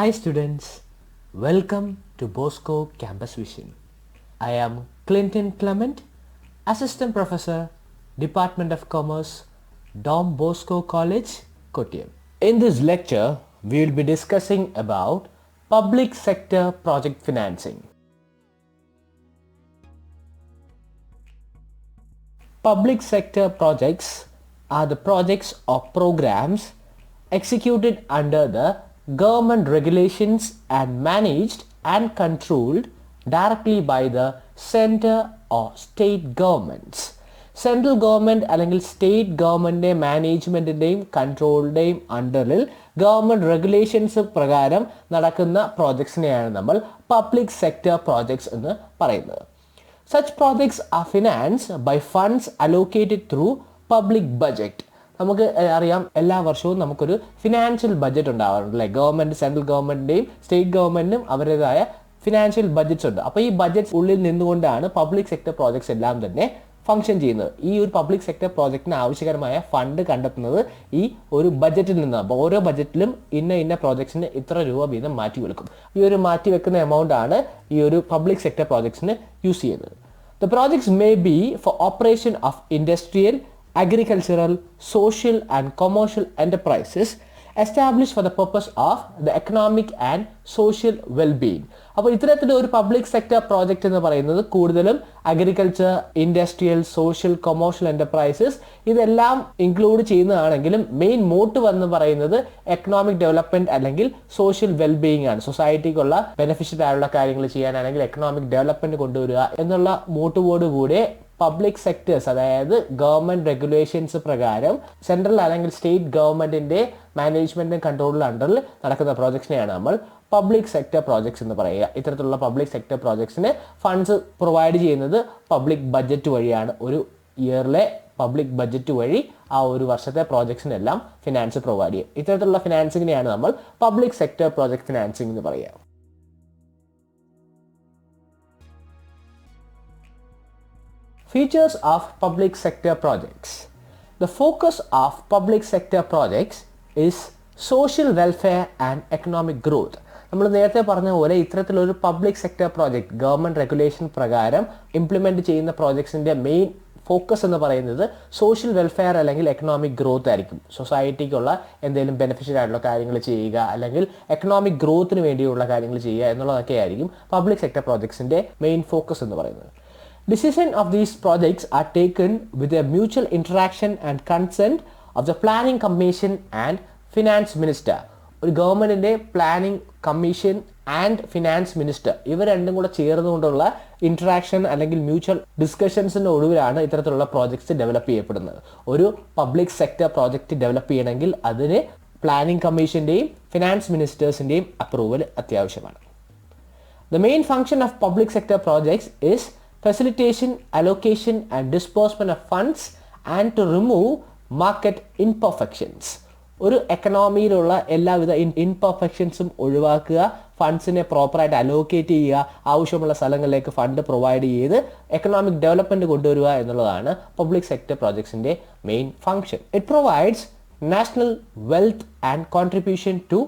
Hi students, welcome to Bosco Campus Vision. I am Clinton Clement, Assistant Professor, Department of Commerce, Dom Bosco College, Kottayam. In this lecture, we will be discussing about public sector project financing. Public sector projects are the projects or programs executed under the government regulations and managed and controlled directly by the center or state governments. Central government അല്ലെങ്കിൽ state ഗവൺമെൻറ്റിൻ്റെ മാനേജ്മെൻറ്റിൻ്റെയും കൺട്രോളിൻ്റെയും അണ്ടറിൽ government regulations പ്രകാരം നടക്കുന്ന പ്രോജക്ട്സിനെയാണ് നമ്മൾ public sector projects എന്ന് പറയുന്നത്. Such projects are financed by funds allocated through public budget. നമുക്ക് അറിയാം, എല്ലാ വർഷവും നമുക്കൊരു ഫിനാൻഷ്യൽ ബഡ്ജറ്റ് ഉണ്ടാവാറുണ്ട്. ലൈക്ക് ഗവൺമെൻറ്, സെൻട്രൽ ഗവൺമെൻറ്റിൻ്റെയും സ്റ്റേറ്റ് ഗവൺമെൻറ്റിനും അവരുടേതായ ഫിനാൻഷ്യൽ ബഡ്ജറ്റ്സ് ഉണ്ട്. അപ്പോൾ ഈ ബഡ്ജറ്റ് ഉള്ളിൽ നിന്നുകൊണ്ടാണ് പബ്ലിക് സെക്ടർ പ്രോജക്ട്സ് എല്ലാം തന്നെ ഫംഗ്ഷൻ ചെയ്യുന്നത്. ഈ ഒരു പബ്ലിക് സെക്ടർ പ്രോജക്റ്റിന് ആവശ്യകരമായ ഫണ്ട് കണ്ടെത്തുന്നത് ഈ ഒരു ബഡ്ജറ്റിൽ നിന്നാണ്. അപ്പോൾ ഓരോ ബഡ്ജറ്റിലും ഇന്ന പ്രോജക്ട്സിന് ഇത്ര രൂപ വീതം മാറ്റി വെക്കും. ഈ ഒരു മാറ്റി വെക്കുന്ന എമൗണ്ട് ആണ് ഈ ഒരു പബ്ലിക് സെക്ടർ പ്രോജക്ട്സിന് യൂസ് ചെയ്യുന്നത്. The projects may be for operation of industrial, agricultural, social and commercial enterprises established for the purpose of the economic and social well-being. അപ്പോൾ ഇത്തരത്തിലുള്ള ഒരു പബ്ലിക് സെക്ടർ പ്രോജക്റ്റ് എന്ന് പറയുന്നത് കൂടുതലും agriculture, industrial, social, commercial enterprises ഇതെല്ലാം include ചെയ്യുന്നതാണെങ്കിലും main motive എന്ന് പറയുന്നത് economic development അല്ലെങ്കിൽ സോഷ്യൽ വെൽബീയിങ് ആണ്. സൊസൈറ്റിക്കുള്ള ബെനിഫിഷ്യൽ ആയുള്ള കാര്യങ്ങൾ ചെയ്യാനാണെങ്കിൽ എക്കണോമിക് ഡെവലപ്മെന്റ് കൊണ്ടുവരിക എന്നുള്ള മോട്ടീവോട് കൂടെ പബ്ലിക് സെക്ടേഴ്സ്, അതായത് ഗവൺമെന്റ് റെഗുലേഷൻസ് പ്രകാരം സെൻട്രൽ അല്ലെങ്കിൽ സ്റ്റേറ്റ് ഗവൺമെന്റിന്റെ മാനേജ്മെന്റ് കൺട്രോളിൽ അണ്ടറിൽ നടക്കുന്ന പ്രോജക്ട്സിനെയാണ് നമ്മൾ പബ്ലിക് സെക്ടർ പ്രോജക്ട്സ് എന്ന് പറയുക. ഇത്തരത്തിലുള്ള പബ്ലിക് സെക്ടർ പ്രോജക്ട്സിന് ഫണ്ട്സ് പ്രൊവൈഡ് ചെയ്യുന്നത് പബ്ലിക് ബഡ്ജറ്റ് വഴിയാണ്. ഒരു ഇയറിലെ പബ്ലിക് ബഡ്ജറ്റ് വഴി ആ ഒരു വർഷത്തെ പ്രോജക്ട്സിനെല്ലാം ഫിനാൻസ് പ്രൊവൈഡ് ചെയ്യും. ഇത്തരത്തിലുള്ള ഫിനാൻസിങ്ങിനെയാണ് നമ്മൾ പബ്ലിക് സെക്ടർ പ്രോജക്ട് ഫിനാൻസിംഗ് എന്ന് പറയുക. Features of public sector projects. The focus of public sector projects is social welfare and economic growth. നമ്മൾ നേരത്തെ പറഞ്ഞ പോലെ ഇത്തരത്തിലൊരു public sector project government regulation പ്രകാരം ഇംപ്ലിമെൻറ്റ് ചെയ്യുന്ന പ്രോജക്ട്സിൻ്റെ മെയിൻ ഫോക്കസ് എന്ന് പറയുന്നത് സോഷ്യൽ വെൽഫെയർ അല്ലെങ്കിൽ എക്കണോമിക് ഗ്രോത്ത് ആയിരിക്കും. സൊസൈറ്റിക്കുള്ള എന്തെങ്കിലും ബെനിഫിഷ്യൽ ആയിട്ടുള്ള കാര്യങ്ങൾ ചെയ്യുക അല്ലെങ്കിൽ എക്കണോമിക് ഗ്രോത്തിന് വേണ്ടിയുള്ള കാര്യങ്ങൾ ചെയ്യുക എന്നുള്ളതൊക്കെ ആയിരിക്കും പബ്ലിക് സെക്ടർ പ്രോജക്ട്സിൻ്റെ മെയിൻ ഫോക്കസ് എന്ന് പറയുന്നത്. Decision of these projects are taken with a mutual interaction and consent of the planning commission and finance minister. ഒരു ഗവൺമെന്റിന്റെ planning commission and finance minister ഇവർ രണ്ടും കൂടെ ചേർന്നുകൊണ്ടുള്ള ഇന്ററാക്ഷൻ അല്ലെങ്കിൽ മ്യൂച്വൽ ഡിസ്കഷൻസിന്റെ ഒടുവിലാണ് ഇത്തരത്തിലുള്ള പ്രോജക്ട്സ് ഡെവലപ്പ് ചെയ്യപ്പെടുന്നത്. ഒരു പബ്ലിക് സെക്ടർ പ്രോജക്റ്റ് ഡെവലപ്പ് ചെയ്യണമെങ്കിൽ അതിന് പ്ലാനിംഗ് കമ്മീഷന്റെയും ഫിനാൻസ് മിനിസ്റ്റേഴ്സിന്റെയും അപ്രൂവൽ അത്യാവശ്യമാണ്. The main function of public sector projects is facilitation, allocation and disbursement of funds and to remove market imperfections. ഒരു എക്കണോമിയിലുള്ള എല്ലാവിധ ഇൻപെർഫെക്ഷൻസും ഒഴിവാക്കുക, ഫണ്ട്സിനെ പ്രോപ്പറായിട്ട് അലോക്കേറ്റ് ചെയ്യുക, ആവശ്യമുള്ള സ്ഥലങ്ങളിലേക്ക് ഫണ്ട് പ്രൊവൈഡ് ചെയ്ത് എക്കണോമിക് ഡെവലപ്മെന്റ് കൊണ്ടുവരിക എന്നുള്ളതാണ് പബ്ലിക് സെക്ടർ പ്രോജക്ട്സിന്റെ main function. It provides national wealth and contribution to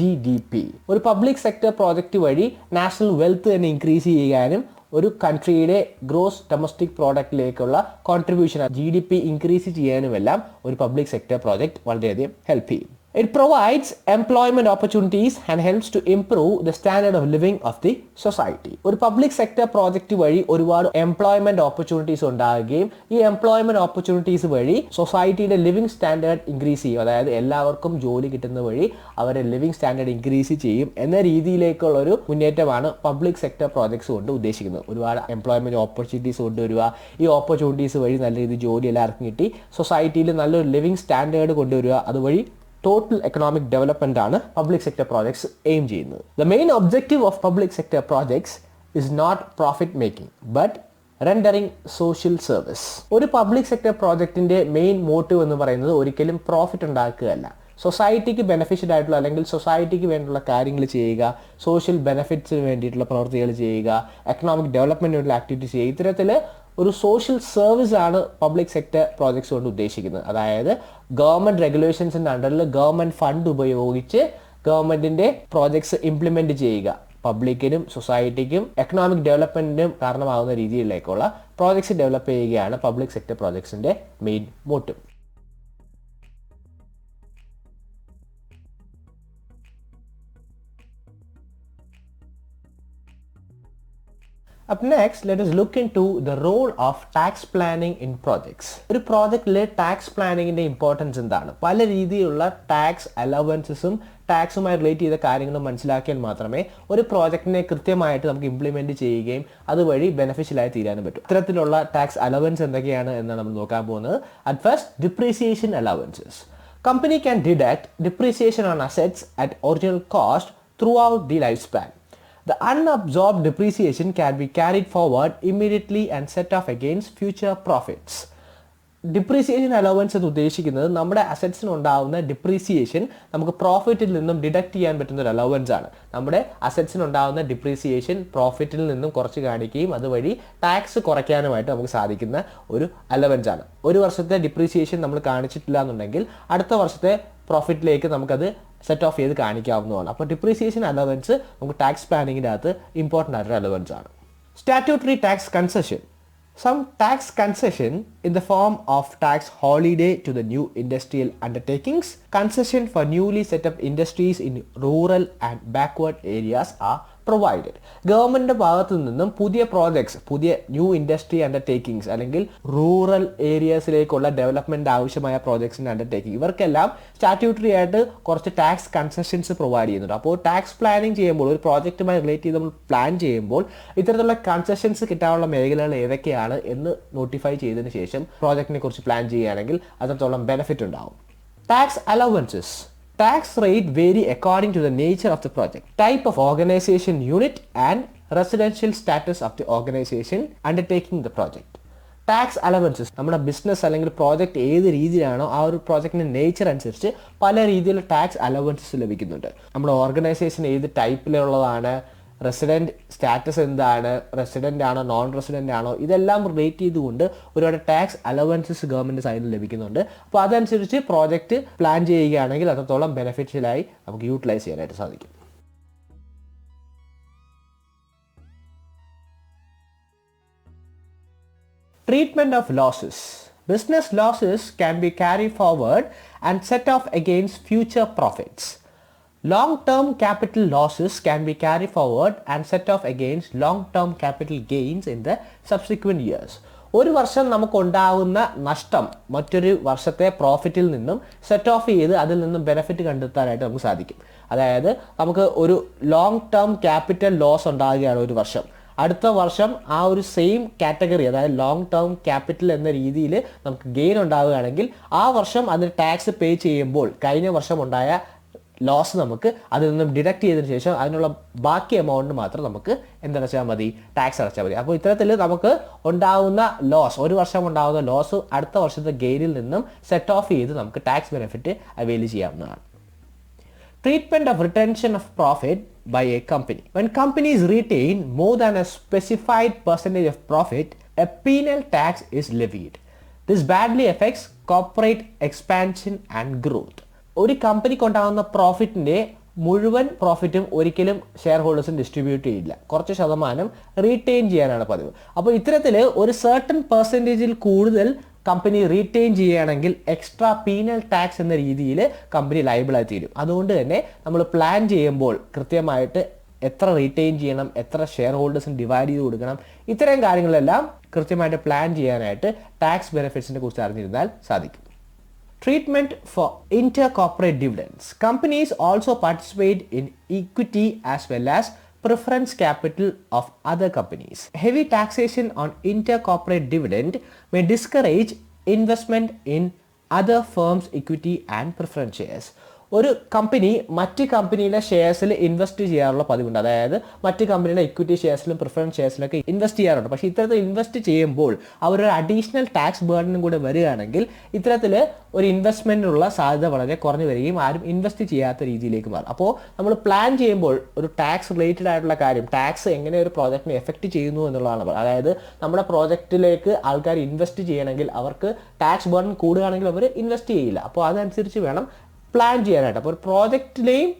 GDP. ഒരു പബ്ലിക് സെക്ടർ പ്രോജക്റ്റ് വഴി നാഷണൽ വെൽത്ത് തന്നെ ഇൻക്രീസ് ചെയ്യാനും ഒരു കൺട്രിയുടെ ഗ്രോസ് ഡൊമസ്റ്റിക് പ്രോഡക്റ്റിലേക്കുള്ള കോൺട്രിബ്യൂഷൻ GDP ഇൻക്രീസ് ചെയ്യാനുമെല്ലാം ഒരു പബ്ലിക് സെക്ടർ പ്രോജക്റ്റ് വളരെയധികം ഹെൽപ്പ് ചെയ്യും. It provides employment opportunities and helps to improve the standard of living of the society. ഒരു പബ്ലിക് സെക്ടർ പ്രോജക്റ്റ് വഴി ഒരുപാട് എംപ്ലോയ്മെന്റ് ഓപ്പർച്യൂണിറ്റീസ് ഉണ്ടാകുകയും ഈ എംപ്ലോയ്മെന്റ് ഓപ്പർച്യൂണിറ്റീസ് വഴി സൊസൈറ്റിയുടെ ലിവിംഗ് സ്റ്റാൻഡേർഡ് ഇൻക്രീസ് ചെയ്യും. അതായത് എല്ലാവർക്കും ജോലി കിട്ടുന്ന വഴി അവരുടെ ലിവിംഗ് സ്റ്റാൻഡേർഡ് ഇൻക്രീസ് ചെയ്യും എന്ന രീതിയിലേക്കുള്ള ഒരു മുന്നേറ്റമാണ് പബ്ലിക് സെക്ടർ പ്രോജക്ട്സ് കൊണ്ട് ഉദ്ദേശിക്കുന്നത്. ഒരുപാട് എംപ്ലോയ്മെന്റ് ഓപ്പർച്യൂണിറ്റീസ് കൊണ്ടുവരിക, ഈ ഓപ്പർച്യൂണിറ്റീസ് വഴി നല്ല രീതിയിൽ ജോലി എല്ലാവർക്കും കിട്ടി സൊസൈറ്റിയിൽ നല്ലൊരു ലിവിംഗ് സ്റ്റാൻഡേർഡ് കൊണ്ടുവരിക, അതുവഴി ടോട്ടൽ എക്കണോമിക് ഡെവലപ്മെന്റ് ആണ് പബ്ലിക് സെക്ടർ പ്രോജക്ട്സ് എയിം ചെയ്യുന്നത്. The main objective of public sector projects is not profit making but rendering social service. ഒരു പബ്ലിക് സെക്ടർ പ്രോജക്റ്റിന്റെ മെയിൻ മോട്ടീവ് എന്ന് പറയുന്നത് ഒരിക്കലും പ്രോഫിറ്റ് ഉണ്ടാക്കുകയല്ല, സൊസൈറ്റിക്ക് ബെനിഫിഷ്യൽ ആയിട്ടുള്ള അല്ലെങ്കിൽ സൊസൈറ്റിക്ക് വേണ്ടിയുള്ള കാര്യങ്ങൾ ചെയ്യുക, സോഷ്യൽ ബെനിഫിറ്റ്സിന് വേണ്ടിയിട്ടുള്ള പ്രവൃത്തികൾ ചെയ്യുക, എക്കണോമിക് ഡെവലപ്മെന്റിനുള്ള ആക്ടിവിറ്റീസ് ചെയ്യുക. ഇത്തരത്തിൽ ഒരു സോഷ്യൽ സർവീസ് ആണ് പബ്ലിക് സെക്ടർ പ്രോജക്ട്സ് കൊണ്ട് ഉദ്ദേശിക്കുന്നത്. അതായത് ഗവൺമെന്റ് റെഗുലേഷൻസിന്റെ അണ്ടറിൽ ഗവൺമെന്റ് ഫണ്ട് ഉപയോഗിച്ച് ഗവൺമെൻറ്റിൻ്റെ പ്രോജക്ട്സ് ഇംപ്ലിമെൻറ്റ് ചെയ്യുക, പബ്ലിക്കിനും സൊസൈറ്റിക്കും എക്കണോമിക് ഡെവലപ്മെൻറ്റിനും കാരണമാകുന്ന രീതിയിലേക്കുള്ള പ്രോജക്ട്സ് ഡെവലപ്പ് ചെയ്യുകയാണ് പബ്ലിക് സെക്ടർ പ്രോജക്ട്സിൻ്റെ main motive. Up next, let us look into the role of tax planning in projects. ഒരു പ്രോജക്റ്റിലെ ടാക്സ് പ്ലാനിങ്ങിൻ്റെ ഇമ്പോർട്ടൻസ് എന്താണ്? പല രീതിയിലുള്ള ടാക്സ് അലവൻസസും ടാക്സുമായി റിലേറ്റ് ചെയ്ത കാര്യങ്ങളും മനസ്സിലാക്കിയാൽ മാത്രമേ ഒരു പ്രോജക്റ്റിനെ കൃത്യമായിട്ട് നമുക്ക് ഇംപ്ലിമെൻറ്റ് ചെയ്യുകയും അതുവഴി ബെനിഫിഷ്യലായി തീരാനും പറ്റും. ഇത്തരത്തിലുള്ള ടാക്സ് അലവൻസ് എന്തൊക്കെയാണ് എന്നാണ് നമ്മൾ നോക്കാൻ പോകുന്നത്. At first, depreciation allowances. Company can deduct depreciation on assets at original cost throughout the lifespan. The unabsorbed depreciation can be carried forward immediately and set off against future profits. Depreciation allowance എന്ന് ഉദ്ദേശിക്കുന്നത് നമ്മുടെ അസറ്റ്സിനുണ്ടാവുന്ന depreciation നമുക്ക് പ്രോഫിറ്റിൽ നിന്നും deduct ചെയ്യാൻ പറ്റുന്ന ഒരു allowance ആണ്. നമ്മുടെ അസറ്റ്സിനുണ്ടാവുന്ന ഡിപ്രീസിയേഷൻ പ്രോഫിറ്റിൽ നിന്നും കുറച്ച് കാണിക്കുകയും അതുവഴി ടാക്സ് കുറയ്ക്കാനുമായിട്ട് നമുക്ക് സാധിക്കുന്ന ഒരു അലവൻസ് ആണ്. ഒരു വർഷത്തെ ഡിപ്രീസിയേഷൻ നമ്മൾ കാണിച്ചിട്ടില്ല എന്നുണ്ടെങ്കിൽ അടുത്ത വർഷത്തെ പ്രോഫിറ്റിലേക്ക് നമുക്കത് സെറ്റ് ഓഫ് ചെയ്ത് കാണിക്കാവുന്നതാണ്. അപ്പോൾ ഡിപ്രീസിയേഷൻ അലവൻസ് നമുക്ക് ടാക്സ് പ്ലാനിങ്ങിൻ്റെ അകത്ത് ഇമ്പോർട്ടൻ്റ് ആയിട്ടൊരു അലവൻസ് ആണ്. Statutory tax concession. Some tax concession in the form of tax holiday to the new industrial undertakings, concession for newly set up industries in rural and backward areas are provided. ഗവൺമെൻറ്റിൻ്റെ ഭാഗത്തു നിന്നും പുതിയ projects, പുതിയ new industry undertakings അല്ലെങ്കിൽ rural ഏരിയസിലേക്കുള്ള development ആവശ്യമായ പ്രോജക്ട്സിൻ്റെ undertaking, ഇവർക്കെല്ലാം statutory ആയിട്ട് കുറച്ച് ടാക്സ് കൺസെഷൻസ് പ്രൊവൈഡ് ചെയ്യുന്നുണ്ട്. അപ്പോൾ ടാക്സ് പ്ലാനിങ് ചെയ്യുമ്പോൾ, ഒരു പ്രോജക്റ്റുമായി റിലേറ്റ് ചെയ്ത് നമ്മൾ പ്ലാൻ ചെയ്യുമ്പോൾ ഇത്തരത്തിലുള്ള കൺസെഷൻസ് കിട്ടാനുള്ള മേഖലകൾ ഏതൊക്കെയാണ് എന്ന് നോട്ടിഫൈ ചെയ്തതിന് ശേഷം പ്രോജക്റ്റിനെ കുറിച്ച് പ്ലാൻ ചെയ്യുകയാണെങ്കിൽ അത്രത്തോളം ബെനിഫിറ്റ് ഉണ്ടാവും. Tax allowances. Tax rate vary according to the nature of the project, type of organization unit and residential status of the organization undertaking the project. Tax allowances നമ്മുടെ ബിസിനസ് അല്ലെങ്കിൽ project ഏത് രീതിയിലാണോ ആ ഒരു പ്രോജക്റ്റിൻ്റെ nature അനുസരിച്ച് പല രീതിയിലുള്ള ടാക്സ് അലവൻസസ് ലഭിക്കുന്നുണ്ട്. നമ്മുടെ ഓർഗനൈസേഷൻ ഏത് ടൈപ്പിലുള്ളതാണ്, റെസിഡൻറ്റ് സ്റ്റാറ്റസ് എന്താണ്, റെസിഡൻ്റ് ആണോ നോൺ റെസിഡൻ്റ് ആണോ, ഇതെല്ലാം റിലേറ്റ് ചെയ്തുകൊണ്ട് ഒരുപാട് ടാക്സ് അലവൻസസ് ഗവൺമെൻറ് സൈഡിൽ നിന്ന് ലഭിക്കുന്നുണ്ട്. അപ്പോൾ അതനുസരിച്ച് പ്രോജക്റ്റ് പ്ലാൻ ചെയ്യുകയാണെങ്കിൽ അത്രത്തോളം ബെനിഫിഷ്യലായി നമുക്ക് യൂട്ടിലൈസ് ചെയ്യാനായിട്ട് സാധിക്കും. Treatment of losses. Business losses can be carried forward and set off against future profits. Long-term capital losses can be carried forward and set off against long-term capital gains in the subsequent years. ഒരു വർഷം നമുക്കുണ്ടാകുന്ന നഷ്ടം മറ്റൊരു വർഷത്തെ പ്രോഫിറ്റിൽ നിന്നും set of ചെയ്ത് അതിൽ നിന്നും ബെനിഫിറ്റ് കണ്ടെത്താനായിട്ട് നമുക്ക് സാധിക്കും. അതായത് നമുക്ക് ഒരു ലോങ് ടേം ക്യാപിറ്റൽ ലോസ് ഉണ്ടാകുകയാണ് ഒരു വർഷം, അടുത്ത വർഷം ആ ഒരു സെയിം കാറ്റഗറി, അതായത് ലോങ് ടേം ക്യാപിറ്റൽ എന്ന രീതിയിൽ നമുക്ക് ഗെയിൻ ഉണ്ടാവുകയാണെങ്കിൽ ആ വർഷം അതിന് ടാക്സ് പേ ചെയ്യുമ്പോൾ കഴിഞ്ഞ വർഷം ഉണ്ടായ ലോസ് നമുക്ക് അതിൽ നിന്നും ഡിഡക്റ്റ് ചെയ്തതിന് ശേഷം അതിനുള്ള ബാക്കി എമൗണ്ട് മാത്രം നമുക്ക് എന്തടച്ചാൽ മതി, ടാക്സ് അടച്ചാൽ മതി. അപ്പോൾ ഇത്തരത്തിൽ നമുക്ക് ഉണ്ടാകുന്ന ലോസ്, ഒരു വർഷം ഉണ്ടാകുന്ന ലോസ് അടുത്ത വർഷത്തെ ഗെയിനിൽ നിന്നും സെറ്റ് ഓഫ് ചെയ്ത് നമുക്ക് ടാക്സ് ബെനിഫിറ്റ് അവൈൽ ചെയ്യാവുന്നതാണ്. Treatment of retention of profit by a company. When companies retain more than a specified percentage of profit, a penal tax is levied. This badly affects corporate expansion and growth. ഒരു കമ്പനിക്ക് ഉണ്ടാകുന്ന പ്രോഫിറ്റിൻ്റെ മുഴുവൻ പ്രോഫിറ്റും ഒരിക്കലും share ഹോൾഡേഴ്സിന് distribute ചെയ്യില്ല, കുറച്ച് ശതമാനം retain ചെയ്യാനാണ് പതിവ്. അപ്പോൾ ഇത്തരത്തിൽ ഒരു സർട്ടൺ പെർസെൻറ്റേജിൽ കൂടുതൽ കമ്പനി റീറ്റെയിൻ ചെയ്യുകയാണെങ്കിൽ എക്സ്ട്രാ പീനൽ ടാക്സ് എന്ന രീതിയിൽ കമ്പനി ലയബിളായി തീരും. അതുകൊണ്ട് തന്നെ നമ്മൾ പ്ലാൻ ചെയ്യുമ്പോൾ കൃത്യമായിട്ട് എത്ര റീറ്റെയിൻ ചെയ്യണം, എത്ര ഷെയർ ഹോൾഡേഴ്സിന് ഡിവൈഡ് ചെയ്ത് കൊടുക്കണം, ഇത്തരം കാര്യങ്ങളെല്ലാം കൃത്യമായിട്ട് പ്ലാൻ ചെയ്യാനായിട്ട് ടാക്സ് ബെനിഫിറ്റ്സിനെ കുറിച്ച് അറിഞ്ഞിരുന്നാൽ സാധിക്കും. Treatment for intercorporate dividends. Companies also participate in equity as well as preference capital of other companies. Heavy taxation on intercorporate dividend may discourage investment in other firms' equity and preference shares. ഒരു company മറ്റ് കമ്പനിയുടെ ഷെയർസിൽ invest ചെയ്യാറുള്ള പതിവുണ്ട്, അതായത് മറ്റ് കമ്പനിയുടെ equity ഷെയർസിലും preference ഷെയർസിലൊക്കെ invest ചെയ്യാറുണ്ട്. പക്ഷേ ഇത്തരത്തിൽ ഇൻവെസ്റ്റ് ചെയ്യുമ്പോൾ അവരൊരു അഡീഷണൽ ടാക്സ് ബേർഡനും കൂടെ വരികയാണെങ്കിൽ ഇത്തരത്തിൽ ഒരു ഇൻവെസ്റ്റ്മെൻറ്റിനുള്ള സാധ്യത വളരെ കുറഞ്ഞു വരികയും ആരും ഇൻവെസ്റ്റ് ചെയ്യാത്ത രീതിയിലേക്ക് മാറും. അപ്പോൾ നമ്മൾ പ്ലാൻ ചെയ്യുമ്പോൾ ഒരു ടാക്സ് റിലേറ്റഡ് ആയിട്ടുള്ള കാര്യം, ടാക്സ് എങ്ങനെ ഒരു പ്രോജക്റ്റിനെ എഫക്റ്റ് ചെയ്യുന്നു എന്നുള്ളതാണ്. അതായത് നമ്മുടെ പ്രോജക്റ്റിലേക്ക് ആൾക്കാർ ഇൻവെസ്റ്റ് ചെയ്യണമെങ്കിൽ അവർക്ക് ടാക്സ് ബേർഡൻ കൂടുകയാണെങ്കിൽ അവർ ഇൻവെസ്റ്റ് ചെയ്യില്ല. അപ്പോൾ അതനുസരിച്ച് വേണം പ്ലാൻ ചെയ്യാനായിട്ട്. അപ്പോൾ ഒരു പ്രോജക്റ്റിലെയും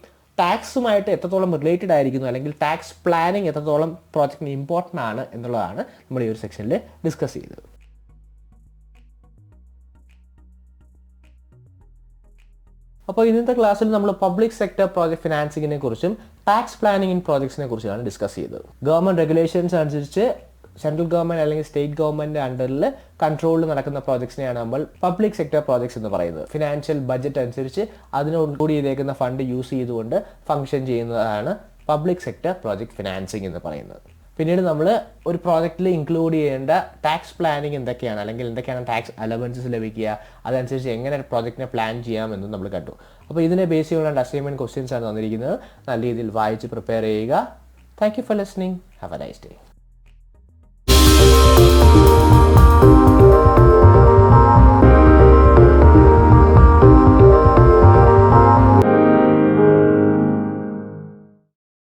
ടാക്സുമായിട്ട് എത്രത്തോളം റിലേറ്റഡ് ആയിരിക്കുന്നു അല്ലെങ്കിൽ ടാക്സ് പ്ലാനിങ് എത്രത്തോളം പ്രോജക്റ്റിന് ഇമ്പോർട്ടൻ്റ് ആണ് എന്നുള്ളതാണ് നമ്മൾ ഈ ഒരു സെക്ഷനിൽ ഡിസ്കസ് ചെയ്തത്. അപ്പോൾ ഇന്നത്തെ ക്ലാസ്സിൽ നമ്മൾ പബ്ലിക് സെക്ടർ പ്രോജക്റ്റ് ഫിനാൻസിങ്ങിനെ കുറിച്ചും ടാക്സ് പ്ലാനിങ് ഇൻ പ്രോജക്ട്സിനെ കുറിച്ചാണ് ഡിസ്കസ് ചെയ്തത്. ഗവൺമെൻറ് റെഗുലേഷൻസ് അനുസരിച്ച് സെൻട്രൽ ഗവൺമെൻറ് അല്ലെങ്കിൽ സ്റ്റേറ്റ് ഗവൺമെൻറ് അണ്ടറിൽ കൺട്രോളിൽ നടക്കുന്ന പ്രോജക്ട്സിനെയാണ് നമ്മൾ പബ്ലിക് സെക്ടർ പ്രോജക്ട്സ് എന്ന് പറയുന്നത്. ഫിനാൻഷ്യൽ ബഡ്ജറ്റ് അനുസരിച്ച് അതിനോടുകൂടി ചെയ്തേക്കുന്ന ഫണ്ട് യൂസ് ചെയ്തുകൊണ്ട് ഫംഗ്ഷൻ ചെയ്യുന്നതാണ് പബ്ലിക് സെക്ടർ പ്രോജക്റ്റ് ഫിനാൻസിങ് എന്ന് പറയുന്നത്. പിന്നീട് നമ്മൾ ഒരു പ്രോജക്റ്റിൽ ഇൻക്ലൂഡ് ചെയ്യേണ്ട ടാക്സ് പ്ലാനിങ് എന്തൊക്കെയാണ്, അല്ലെങ്കിൽ എന്തൊക്കെയാണ് ടാക്സ് അലവൻസസ് ലഭിക്കുക, അതനുസരിച്ച് എങ്ങനെ പ്രോജക്റ്റിനെ പ്ലാൻ ചെയ്യാമെന്നും നമ്മൾ കണ്ടു. അപ്പോൾ ഇതിനെ ബേസ് ചെയ്തുകൊണ്ട് അസൈൻമെൻറ്റ് ക്വസ്റ്റ്യൻസ് ആണ് തന്നിരിക്കുന്നത്. നല്ല രീതിയിൽ വായിച്ച് പ്രിപ്പയർ ചെയ്യുക. Thank you for listening. Have A nice day.